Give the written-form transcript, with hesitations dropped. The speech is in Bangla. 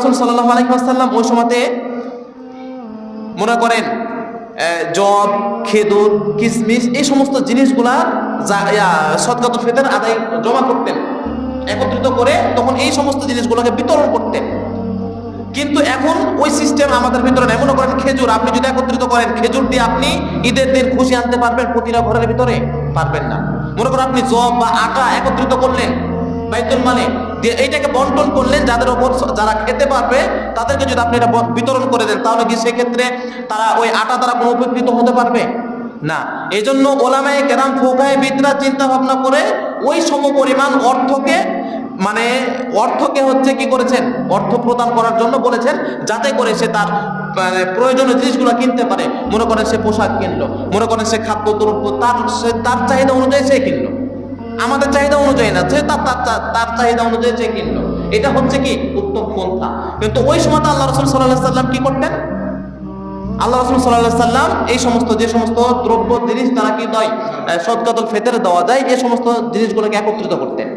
রাসূল সাল্লাল্লাহু আলাইহি ওয়াসাল্লাম ওই সময়তে মনে করেন জব, খেজুর, কিশমিশ এই সমস্ত জিনিসগুলা সদকাতুল ফিতর আদায় জমা করতেন, একত্রিত করে তখন এই সমস্ত জিনিসগুলোকে বিতরণ করতেন। কিন্তু এখন ওই সিস্টেম আমাদের ভিতরে নেই। মনে করেন খেজুর আপনি যদি একত্রিত করেন, খেজুর দিয়ে আপনি ঈদের দিন খুশি আনতে পারবেন প্রতিটা ঘরের ভিতরে? পারবেন না। মনে করেন আপনি জব বা আটা একত্রিত করলেন বাইতুল মালে দিয়ে, এইটাকে বন্টন করলেন, যাদের ওপর যারা খেতে পারবে তাদেরকে যদি আপনি এটা বিতরণ করে দেন, তাহলে কি সেক্ষেত্রে তারা ওই আটা দ্বারা কোনো উপকৃত হতে পারবে না? এই জন্য ওলামায়ে কেরাম, ফুকাহে বিদরা চিন্তা ভাবনা করে ওই সমপরিমাণ অর্থকে হচ্ছে কি করেছেন, অর্থ প্রদান করার জন্য বলেছেন, যাতে করে সে তার প্রয়োজনীয় জিনিসগুলো কিনতে পারে। মনে করেন সে পোশাক কিনলো, মনে করেন সে খাদ্যদ্রব্য তার চাহিদা অনুযায়ী সে কিনলো, আমাদের চাহিদা অনুযায়ী না, সে তার চাহিদা অনুযায়ী সে কিনলো। এটা হচ্ছে কি উত্তম পন্থা। কিন্তু ওই সময় আল্লাহ রাসূল সাল্লাল্লাহু আলাইহি ওয়াসাল্লাম কি করতেন? আল্লাহ রাসূল সাল্লাল্লাহু আলাইহি ওয়াসাল্লাম এই যে সমস্ত দ্রব্য জিনিস দ্বারা কি সদকাতুল ফিতর দেওয়া যায়, এই সমস্ত জিনিসগুলোকে একত্রিত করতেন।